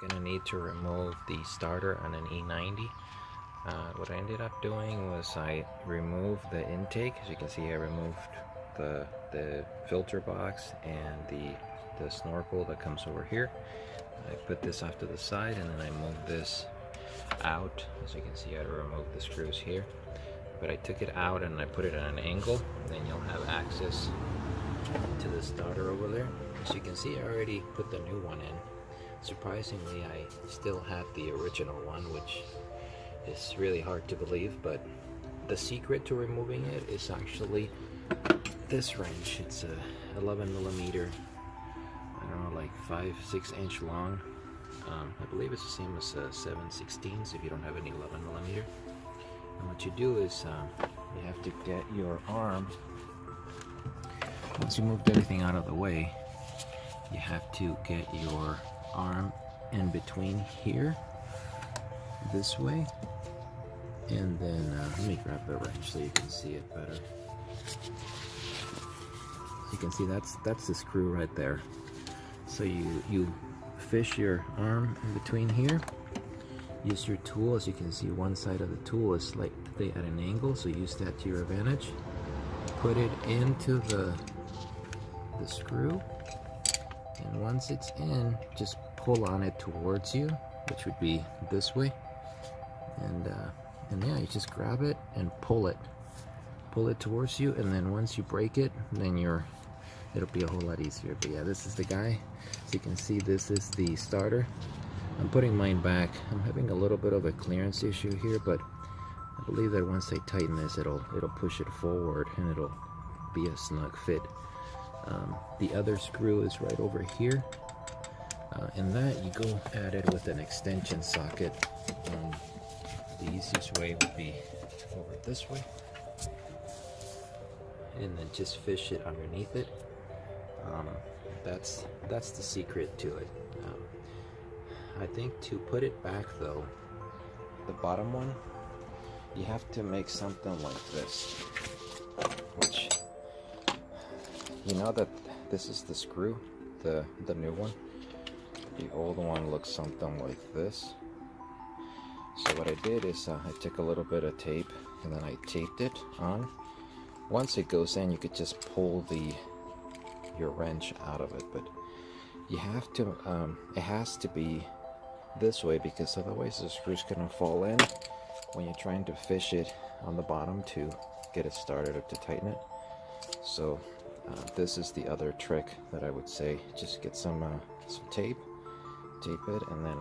gonna need to remove the starter on an E90. What I ended up doing was I removed the intake. As you can see, I removed the filter box and the snorkel that comes over here. I put this off to the side, and then I moved this out. As you can see, I removed the screws here, but I took it out and I put it at an angle. Then you'll have access to the starter over there. As you can see, I already put the new one in. Surprisingly, I still have the original one, which is really hard to believe, but the secret to removing it is actually this wrench. It's a 11 millimeter, I don't know, like 5-6 inch long. I believe it's the same as a 7/16 if you don't have any 11 millimeter. And what you do is you have to get your arm, once you moved everything out of the way, you have to get your arm in between here, this way, and then let me grab the wrench so you can see it better. You can see that's the screw right there. So you fish your arm in between here, use your tool. As you can see, one side of the tool is slightly at an angle, so use that to your advantage. Put it into the screw, and once it's in, just pull on it towards you, which would be this way, and yeah, you just grab it and pull it towards you, and then once you break it, then it'll be a whole lot easier. But yeah, this is the guy. As you can see, this is the starter. I'm putting mine back. I'm having a little bit of a clearance issue here, but I believe that once I tighten this, it'll push it forward and it'll be a snug fit. The other screw is right over here, and that you go at it with an extension socket. The easiest way would be over this way, and then just fish it underneath it. That's the secret to it. I think to put it back though, the bottom one, you have to make something like this, which, you know that this is the screw, the new one. The old one looks something like this. So what I did is I took a little bit of tape and then I taped it on. Once it goes in, you could just pull your wrench out of it, but you have to it has to be this way, because otherwise the screw's gonna fall in when you're trying to fish it on the bottom to get it started up to tighten it. So this is the other trick that I would say. Just get some tape it, and then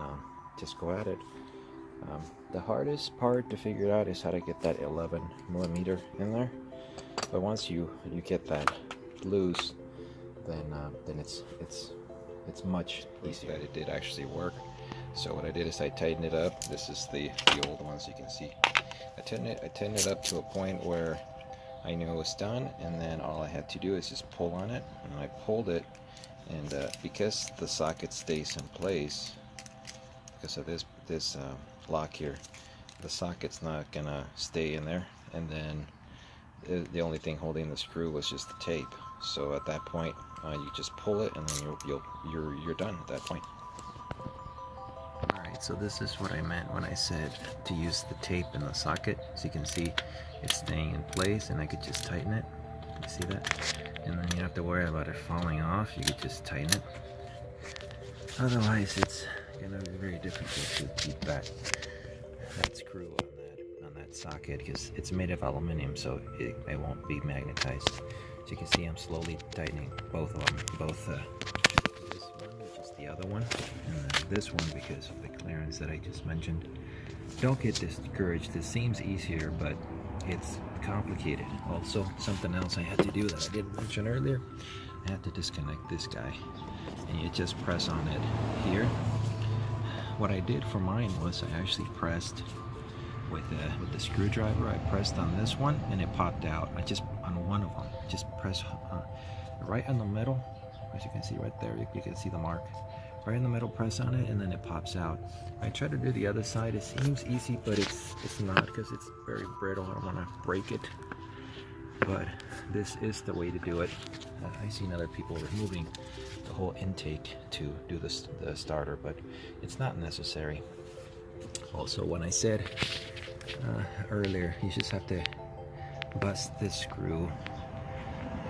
just go at it. The hardest part to figure out is how to get that 11 millimeter in there, but once you get that loose, then it's much easier. That it did actually work. So what I did is I tightened it up. This is the old ones. You can see I tightened it up to a point where I knew it was done, and then all I had to do is just pull on it, and I pulled it, and because the socket stays in place because of this lock here, the socket's not gonna stay in there, and then the only thing holding the screw was just the tape. So at that point, you just pull it, and then you're done at that point. Alright, so this is what I meant when I said to use the tape in the socket. As you can see, it's staying in place, and I could just tighten it. You see that? And then you don't have to worry about it falling off. You could just tighten it. Otherwise, it's gonna be very difficult to keep that screw on that socket, because it's made of aluminum, so it won't be magnetized. As you can see, I'm slowly tightening both of them, both this one, which is the other one, and then this one, because of the clearance that I just mentioned. Don't get discouraged. This seems easier, but it's complicated. Also, something else I had to do that I didn't mention earlier, I had to disconnect this guy, and you just press on it here. What I did for mine was I actually pressed with the screwdriver. I pressed on this one, and it popped out. I just on one of them, just press right in the middle. As you can see right there, you can see the mark right in the middle. Press on it, and then it pops out. I try to do the other side. It seems easy, but it's not, because it's very brittle. I don't want to break it, but this is the way to do it. I've seen other people removing the whole intake to do the starter, but it's not necessary. Also, when I said earlier, you just have to bust this screw.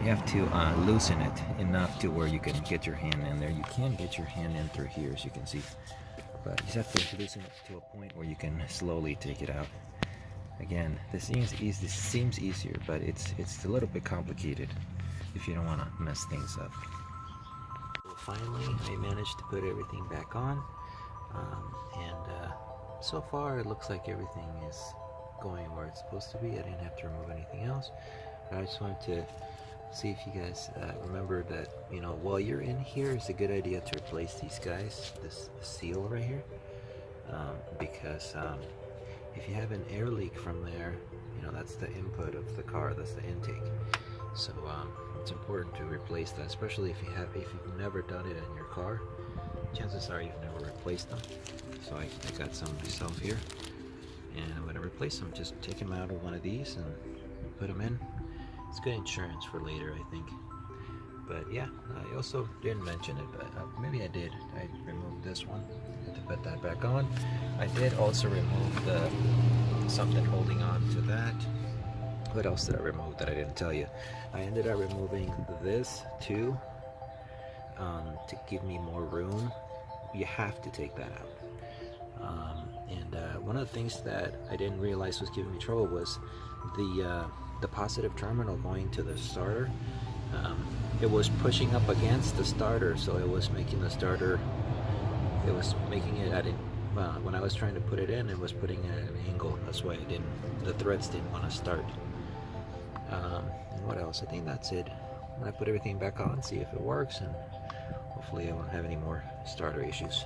You have to loosen it enough to where you can get your hand in there. You can get your hand in through here, as you can see, but you just have to loosen it to a point where you can slowly take it out. Again, this seems easy. This seems easier, but it's a little bit complicated if you don't want to mess things up. Well, finally, I managed to put everything back on, and so far it looks like everything is going where it's supposed to be. I didn't have to remove anything else. But I just wanted to see if you guys remember that, you know, while you're in here, it's a good idea to replace these guys, this seal right here, because if you have an air leak from there, you know, that's the input of the car, that's the intake. So it's important to replace that, especially if you've never done it in your car. Chances are you've never replaced them. So I got some myself here, and I'm going to replace them. Just take them out of one of these and put them in. It's good insurance for later, I think. But yeah, I also didn't mention it, but maybe I did. I removed this one to put that back on. I did also remove something holding on to that. What else did I remove that I didn't tell you? I ended up removing this too, to give me more room. You have to take that out. One of the things that I didn't realize was giving me trouble was the positive terminal going to the starter. It was pushing up against the starter, so it was making the starter, it was making it at it, when I was trying to put it in, it was putting it at an angle. That's why the threads didn't want to start. And what else? I think that's it. I'm gonna put everything back on, see if it works, and hopefully I won't have any more starter issues.